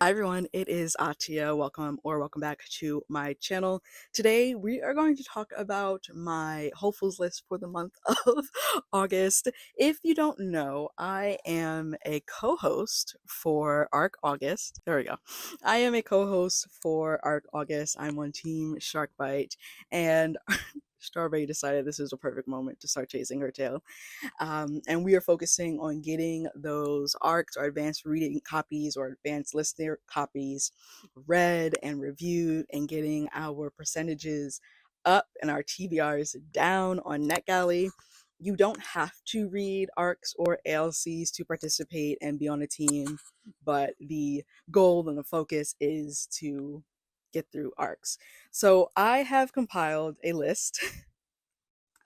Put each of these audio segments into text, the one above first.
Hi everyone, it is Atia. Welcome back to my channel. Today we are going to talk about my hopefuls list for the month of August. If you don't know, I am a co-host for ARC August. There we go. I am a co-host for ARC August. I'm on Team Sharkbite, and Strawberry decided this is a perfect moment to start chasing her tail. And we are focusing on getting those ARCs or advanced reading copies or advanced listener copies read and reviewed, and getting our percentages up and our TBRs down on NetGalley. You don't have to read ARCs or ALCs to participate and be on a team, but the goal and the focus is to get through ARCs. So I have compiled a list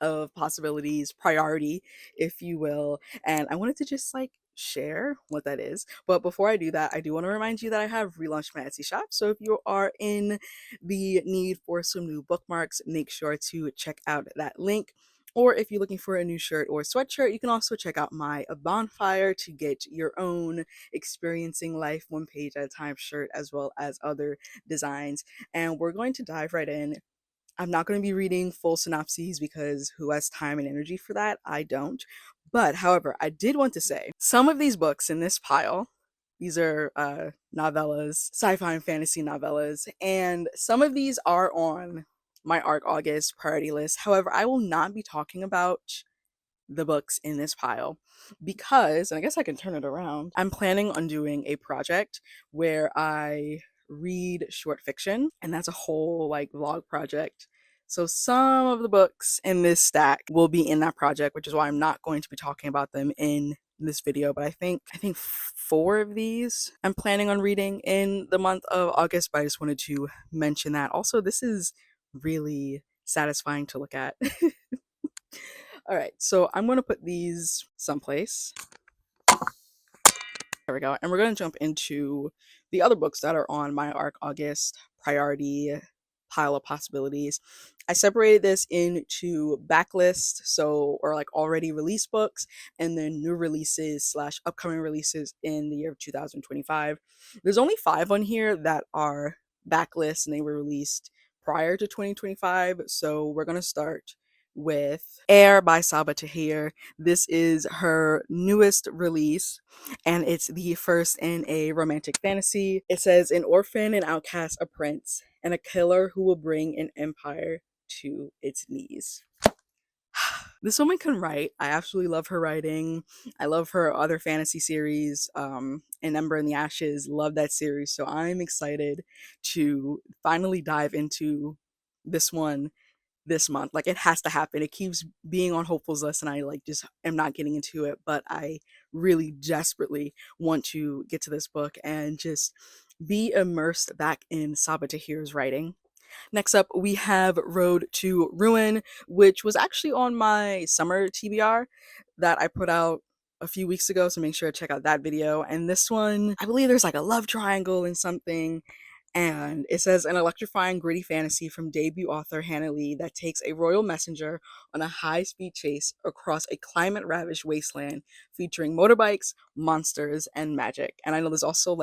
of possibilities, priority, if you will. And I wanted to just share what that is. But before I do that, I do want to remind you that I have relaunched my Etsy shop. So if you are in the need for some new bookmarks, make sure to check out that link. Or if you're looking for a new shirt or sweatshirt, you can also check out my A Bonfire to get your own experiencing life one page at a time shirt, as well as other designs. And we're going to dive right in. I'm not going to be reading full synopses because who has time and energy for that? I don't. But however, I did want to say some of these books in this pile, these are novellas, sci-fi and fantasy novellas, and some of these are on my ARC August priority list. However, I will not be talking about the books in this pile because, and I guess I can turn it around, I'm planning on doing a project where I read short fiction, and that's a whole vlog project. So some of the books in this stack will be in that project, which is why I'm not going to be talking about them in this video. But I think 4 of these I'm planning on reading in the month of August, but I just wanted to mention that. Also, this is really satisfying to look at. All right, so I'm going to put these someplace. There we go. And we're going to jump into the other books that are on my ARC August priority pile of possibilities. I separated this into backlist, or already released books, and then new releases / upcoming releases in the year of 2025. There's only 5 on here that are backlist, and they were released prior to 2025. So we're going to start with Air by Sabaa Tahir. This is her newest release, and it's the first in a romantic fantasy. It says, an orphan, an outcast, a prince, and a killer who will bring an empire to its knees. This woman can write. I absolutely love her writing. I love her other fantasy series, An Ember in the Ashes. Love that series. So I'm excited to finally dive into this one this month. It has to happen. It keeps being on hopefuls list, and I just am not getting into it, but I really desperately want to get to this book and just be immersed back in Sabaa Tahir's writing. Next up, we have Road to Ruin, which was actually on my summer TBR that I put out a few weeks ago, so make sure to check out that video. And this one, I believe there's a love triangle and something, and it says, an electrifying, gritty fantasy from debut author Hannah Lee that takes a royal messenger on a high-speed chase across a climate-ravaged wasteland featuring motorbikes, monsters, and magic. And I know there's also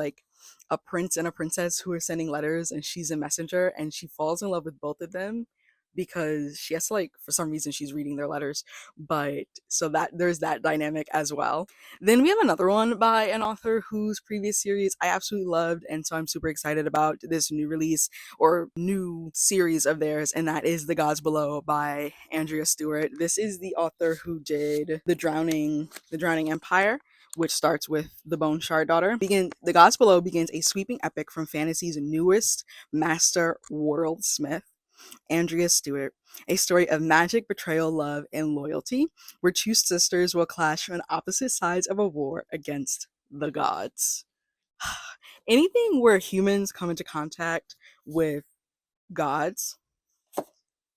a prince and a princess who are sending letters, and she's a messenger, and she falls in love with both of them because she has to for some reason she's reading their letters. But so that there's that dynamic as well. Then we have another one by an author whose previous series I absolutely loved, and so I'm super excited about this new release or new series of theirs, and that is The Gods Below by Andrea Stewart. This is the author who did The Drowning Empire, which starts with the Bone Shard Daughter. The Gods Below begins a sweeping epic from fantasy's newest master worldsmith, Andrea Stewart, a story of magic, betrayal, love, and loyalty, where 2 sisters will clash on opposite sides of a war against the gods. Anything where humans come into contact with gods,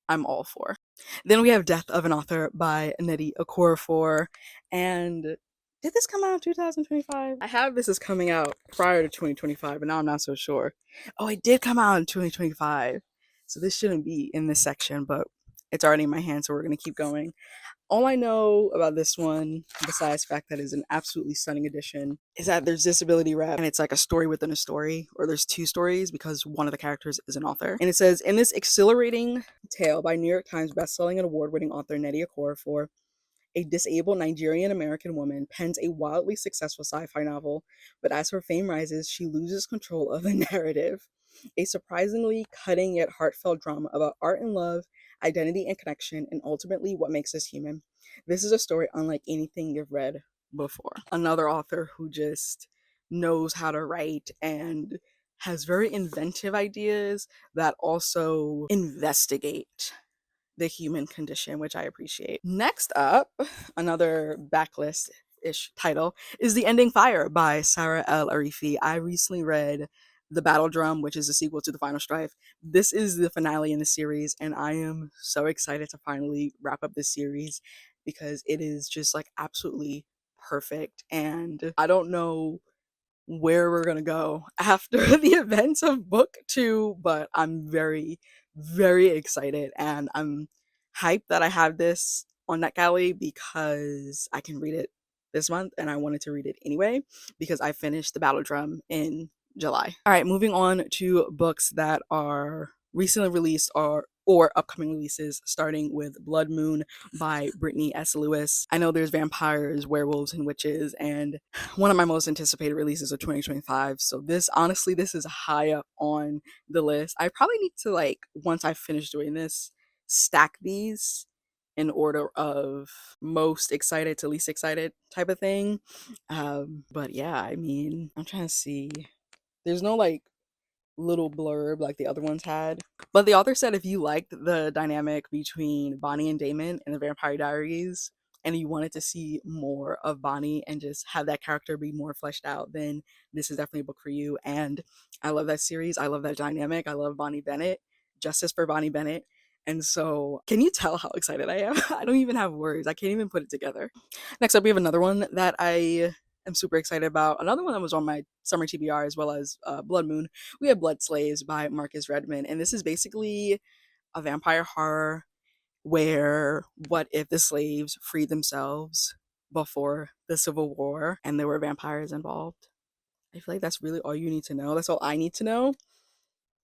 I'm all for. Then we have Death of an Author by Nnedi Okorafor, and did this come out in 2025? I have this as coming out prior to 2025, but now I'm not so sure. Oh, it did come out in 2025. So this shouldn't be in this section, but it's already in my hand, so we're going to keep going. All I know about this one, besides the fact that it's an absolutely stunning edition, is that there's disability wrap and it's like a story within a story, or there's two stories because one of the characters is an author. And it says, in this exhilarating tale by New York Times bestselling and award-winning author Nnedi Okorafor, a disabled Nigerian American woman pens a wildly successful sci-fi novel, but as her fame rises, she loses control of the narrative. A surprisingly cutting yet heartfelt drama about art and love, identity and connection, and ultimately what makes us human. This is a story unlike anything you've read before. Another author who just knows how to write and has very inventive ideas that also investigate the human condition, which I appreciate. Next up, another backlist ish title is The Ending Fire by Sarah El Arifi. I recently read The Battle Drum, which is the sequel to The Final Strife. This is the finale in the series, and I am so excited to finally wrap up this series because it is just like absolutely perfect. And I don't know where we're gonna go after the events of book two, but I'm very, very excited, and I'm hyped that I have this on NetGalley because I can read it this month, and I wanted to read it anyway because I finished The Battle Drum in July. All right, moving on to books that are recently released or upcoming releases, starting with Blood Moon by Brittany S. Lewis. I know there's vampires, werewolves, and witches, and one of my most anticipated releases of 2025. So this, honestly, this is high up on the list. I probably need to, like, once I finish doing this, stack these in order of most excited to least excited type of thing. But yeah, I mean, I'm trying to see. There's no like little blurb like the other ones had. But the author said if you liked the dynamic between Bonnie and Damon in the Vampire Diaries and you wanted to see more of Bonnie and just have that character be more fleshed out, then this is definitely a book for you. And I love that series. I love that dynamic. I love Bonnie Bennett. Justice for Bonnie Bennett. And so, can you tell how excited I am? I don't even have words. I can't even put it together. Next up, we have another one that I am super excited about. Another one that was on my summer TBR, as well as Blood Moon. We have Blood Slaves by Marcus Redmond. And this is basically a vampire horror where what if the slaves freed themselves before the Civil War and there were vampires involved? I feel like that's really all you need to know. That's all I need to know.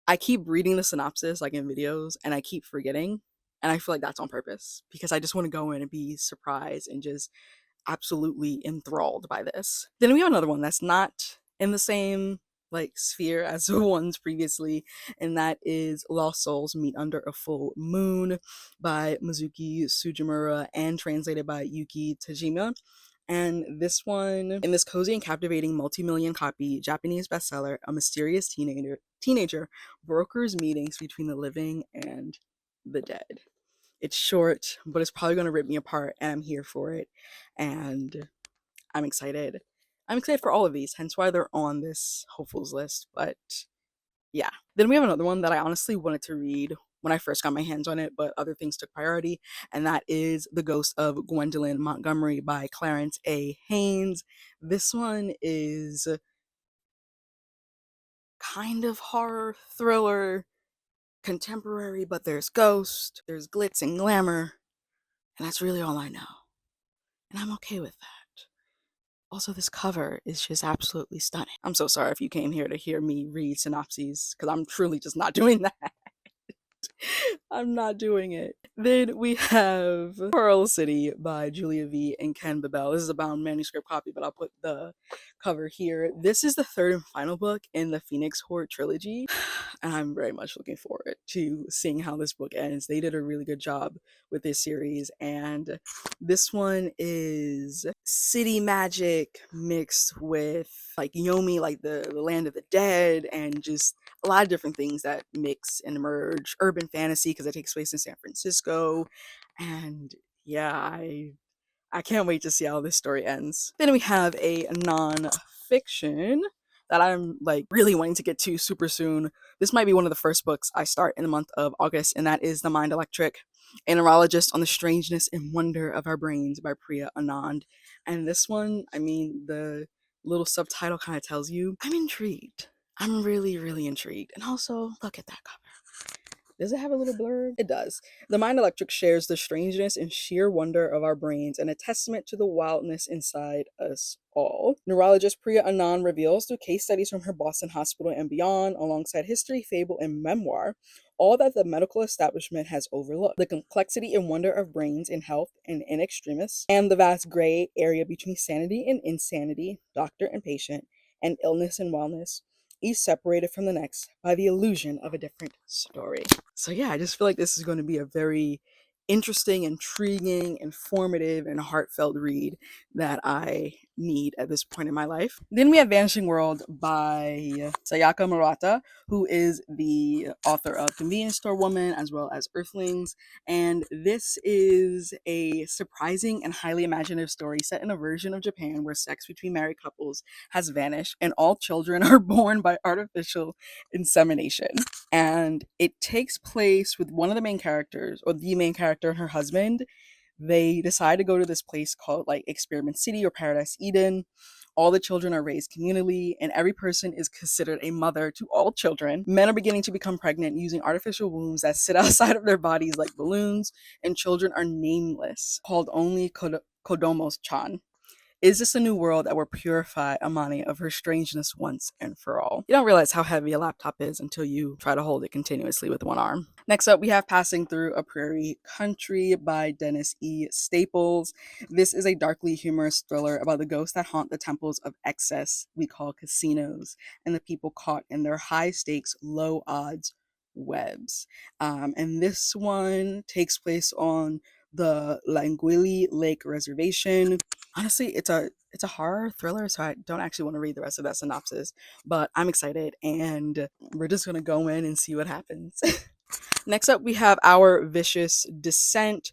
I keep reading the synopsis like in videos and I keep forgetting. And I feel like that's on purpose because I just want to go in and be surprised and just absolutely enthralled by this. Then we have another one that's not in the same like sphere as the ones previously, and that is Lost Souls Meet Under a Full Moon by Mizuki Sujimura and translated by Yuki Tajima. And this one, in this cozy and captivating multi-million copy Japanese bestseller, a mysterious teenager brokers meetings between the living and the dead. It's short, but it's probably going to rip me apart, and I'm here for it. And I'm excited. I'm excited for all of these, hence why they're on this hopefuls list. But yeah. Then we have another one that I honestly wanted to read when I first got my hands on it, but other things took priority, and that is The Ghost of Gwendolyn Montgomery by Clarence A. Haynes. This one is kind of horror thriller, contemporary, but there's ghost, there's glitz and glamour, and that's really all I know. And I'm okay with that. Also, this cover is just absolutely stunning. I'm so sorry if you came here to hear me read synopses, because I'm truly just not doing that. I'm not doing it. Then we have Pearl City by Julia V. and Ken Babel. This is a bound manuscript copy, but I'll put the cover here. This is the third and final book in the Phoenix Horde trilogy, and I'm very much looking forward to seeing how this book ends. They did a really good job with this series, and this one is city magic mixed with like Yomi, like the land of the dead, and just a lot of different things that mix and merge. Urban fantasy because it takes place in San Francisco, and yeah, I can't wait to see how this story ends. Then we have a non-fiction that I'm like really wanting to get to super soon. This might be one of the first books I start in the month of August, and that is The Mind Electric, a neurologist on the strangeness and wonder of our brains by Priya Anand. And this one, I mean, the little subtitle kind of tells you I'm intrigued. I'm really, really intrigued. And also, look at that cover. Does it have a little blurb? It does. The Mind Electric shares the strangeness and sheer wonder of our brains and a testament to the wildness inside us all. Neurologist Priya Anand reveals through case studies from her Boston hospital and beyond, alongside history, fable, and memoir, all that the medical establishment has overlooked. The complexity and wonder of brains in health and in extremis, and the vast gray area between sanity and insanity, doctor and patient, and illness and wellness, each separated from the next by the illusion of a different story. So yeah, I just feel like this is going to be a very interesting, intriguing, informative, and heartfelt read that I need at this point in my life. Then we have Vanishing World by Sayaka Murata, who is the author of Convenience Store Woman as well as Earthlings. And this is a surprising and highly imaginative story set in a version of Japan where sex between married couples has vanished and all children are born by artificial insemination. And it takes place with one of the main characters, or the main character and her husband. They decide to go to this place called like Experiment City or Paradise Eden. All the children are raised communally, and every person is considered a mother to all children. Men are beginning to become pregnant using artificial wombs that sit outside of their bodies like balloons, and children are nameless, called only Kodomos-chan. Is this a new world that will purify Amani of her strangeness once and for all? You don't realize how heavy a laptop is until you try to hold it continuously with one arm. Next up, we have Passing Through a Prairie Country by Dennis E. Staples. This is a darkly humorous thriller about the ghosts that haunt the temples of excess we call casinos and the people caught in their high stakes, low odds webs. And this one takes place on the Languili Lake Reservation. Honestly, it's a horror thriller, so I don't actually want to read the rest of that synopsis, but I'm excited and we're just gonna go in and see what happens. Next up, we have Our Vicious Descent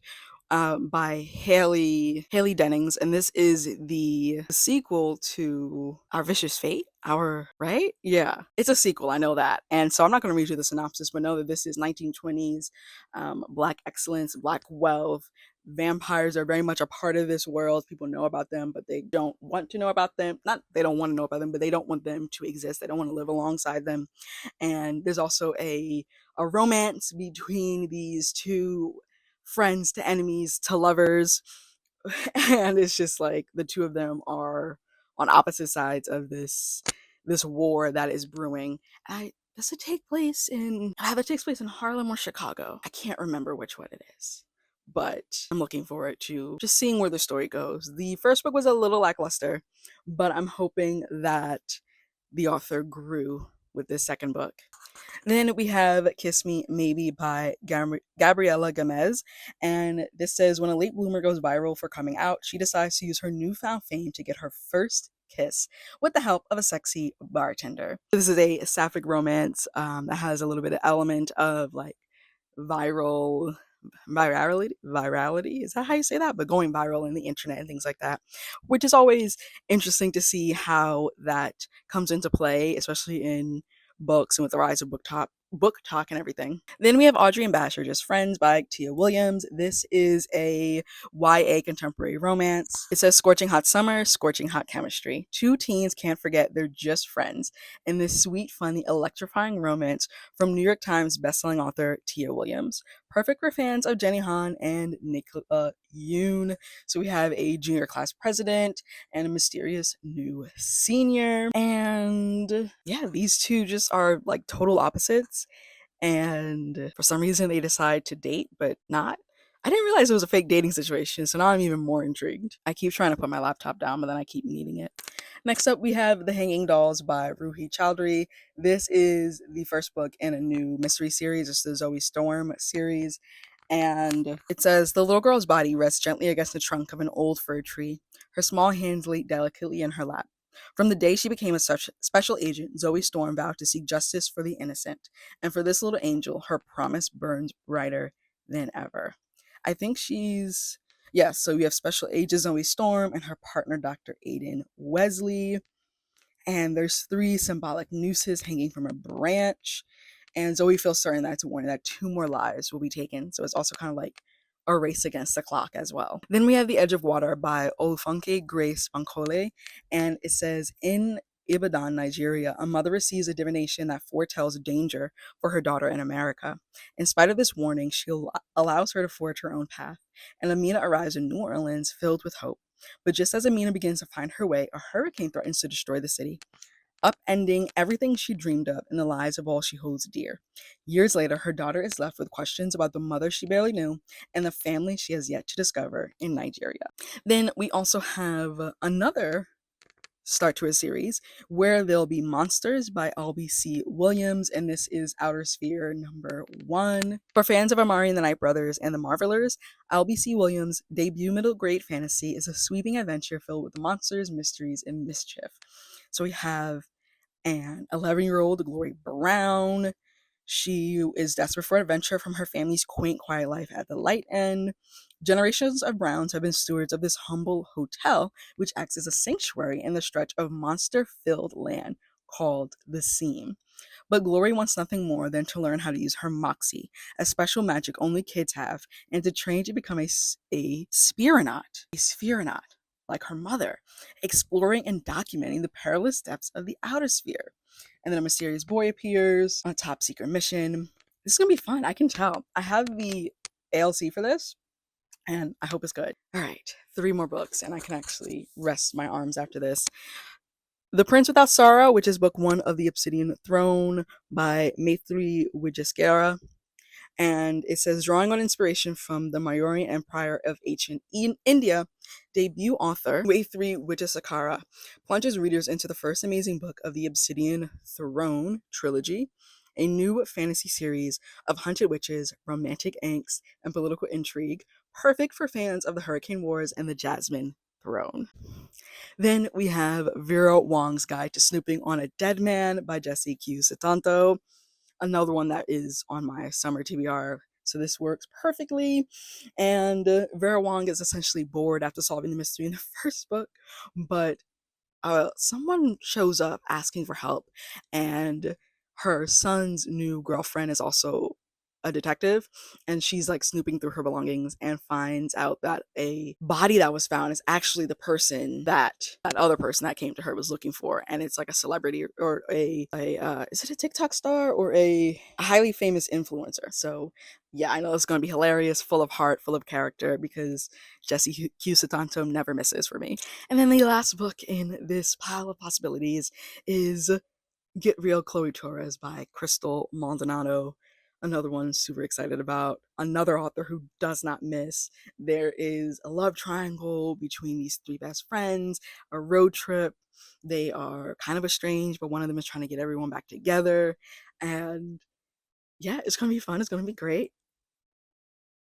by Haley Dennings, and this is the sequel to Our Vicious Fate. Right? Yeah, it's a sequel. I know that, and so I'm not going to read you the synopsis, but know that this is 1920s Black excellence, Black wealth. Vampires are very much a part of this world. People know about them, but they don't want to know about them. Not they don't want to know about them, but they don't want them to exist. They don't want to live alongside them. And there's also a romance between these two friends to enemies to lovers. And it's just like the two of them are on opposite sides of this war that is brewing. Does it take place in either takes place in Harlem or Chicago? I can't remember which one it is, but I'm looking forward to just seeing where the story goes. The first book was a little lackluster, but I'm hoping that the author grew with this second book. Then we have Kiss Me Maybe by Gabriela Gomez. And this says, when a late bloomer goes viral for coming out, she decides to use her newfound fame to get her first kiss with the help of a sexy bartender. This is a sapphic romance that has a little bit of element of like viral virality, is that how you say that, but going viral in the internet and things like that, which is always interesting to see how that comes into play, especially in books and with the rise of book talk and everything. Then we have Audrey and Bash Are Just Friends by Tia Williams. This is a YA contemporary romance. It says scorching hot summer, scorching hot chemistry. Two teens can't forget they're just friends in this sweet, funny, electrifying romance from New York Times bestselling author Tia Williams. Perfect for fans of Jenny Han and Nicola Yoon. So we have a junior class president and a mysterious new senior. And yeah, these two just are like total opposites. And for some reason they decide to date, but not. I didn't realize it was a fake dating situation, so now I'm even more intrigued. I keep trying to put my laptop down, but then I keep needing it. Next up, we have The Hanging Dolls by Ruhi Chowdhury. This is the first book in a new mystery series. It's the Zoe Storm series. And it says, the little girl's body rests gently against the trunk of an old fir tree. Her small hands laid delicately in her lap. From the day she became a such special agent, Zoe Storm vowed to seek justice for the innocent. And for this little angel, her promise burns brighter than ever. I think she's... Yes, so we have Special Agent Zoe Storm and her partner, Dr. Aiden Wesley. And there's 3 symbolic nooses hanging from a branch. And Zoe feels certain that it's a warning that 2 more lives will be taken. So it's also kind of like a race against the clock as well. Then we have The Edge of Water by Olufunke Grace Bankole. And it says, in Ibadan, Nigeria, a mother receives a divination that foretells danger for her daughter in America. In spite of this warning, she allows her to forge her own path, and Amina arrives in New Orleans filled with hope. But just as Amina begins to find her way, a hurricane threatens to destroy the city, upending everything she dreamed of and the lives of all she holds dear. Years later, her daughter is left with questions about the mother she barely knew and the family she has yet to discover in Nigeria. Then we also have another start to a series where there'll be Monsters by LBC Williams, and this is Outer Sphere #1. For fans of Amari and the Night Brothers and the Marvelers, LBC Williams' debut middle grade fantasy is a sweeping adventure filled with monsters, mysteries, and mischief. So we have an 11-year-old Glory Brown. She is desperate for adventure from her family's quaint, quiet life at the light end. Generations of Browns have been stewards of this humble hotel, which acts as a sanctuary in the stretch of monster-filled land called the Seam. But Glory wants nothing more than to learn how to use her moxie, a special magic only kids have, and to train to become a spheronaut, like her mother, exploring and documenting the perilous depths of the outer sphere. And then a mysterious boy appears on a top secret mission. This is gonna be fun, I can tell. I have the ALC for this, and I hope it's good. All right, 3 more books, and I can actually rest my arms after this. The Prince Without Sorrow, which is book 1 of The Obsidian Throne by Maitri Wijesekera. And it says, drawing on inspiration from the Mauryan Empire of ancient India, debut author Maitri Wijesekera plunges readers into the first amazing book of the Obsidian Throne trilogy, a new fantasy series of hunted witches, romantic angst, and political intrigue, perfect for fans of the Hurricane Wars and the Jasmine Throne. Then we have Vera Wong's Guide to Snooping on a Dead Man by Jesse Q. Satanto, another one that is on my summer TBR. So this works perfectly. And Vera Wong is essentially bored after solving the mystery in the first book, but someone shows up asking for help, and her son's new girlfriend is also a detective, and she's like snooping through her belongings and finds out that a body that was found is actually the person that other person that came to her was looking for, and it's like a celebrity or a is it a TikTok star or a highly famous influencer. So yeah, I know it's going to be hilarious, full of heart, full of character, because Jesse Q. Satanto never misses for me. And then the last book in this pile of possibilities is Get Real Chloe Torres by Crystal Maldonado. Another one super excited about. Another author who does not miss. There is a love triangle between these 3 best friends, a road trip. They are kind of estranged, but one of them is trying to get everyone back together. And yeah, it's going to be fun. It's going to be great.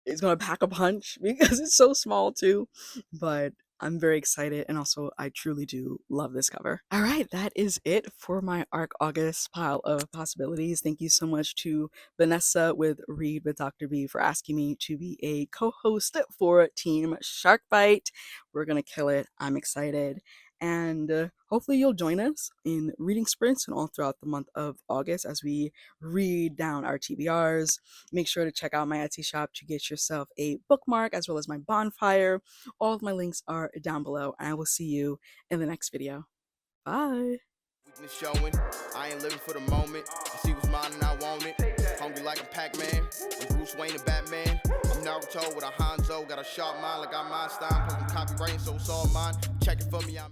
It's going to pack a punch because it's so small too. But I'm very excited, and also I truly do love this cover. All right, that is it for my ARC August pile of possibilities. Thank you so much to Vanessa with Read with Dr. B for asking me to be a co-host for Team Sharkbite. We're gonna kill it. I'm excited. And hopefully you'll join us in reading sprints and all throughout the month of August as we read down our TBRs. Make sure to check out my Etsy shop to get yourself a bookmark as well as my bonfire. All of my links are down below, and I will see you in the next video. Bye. Weakness showing, I ain't living for the moment. I see what's mine and I want it. Hungry like a Pac-Man. I'm Bruce Wayne and Batman. I'm Naruto with a Hanzo. Got a sharp mind like I'm Einstein. Plus I'm copywriting, so it's all mine. Check it for me, I'm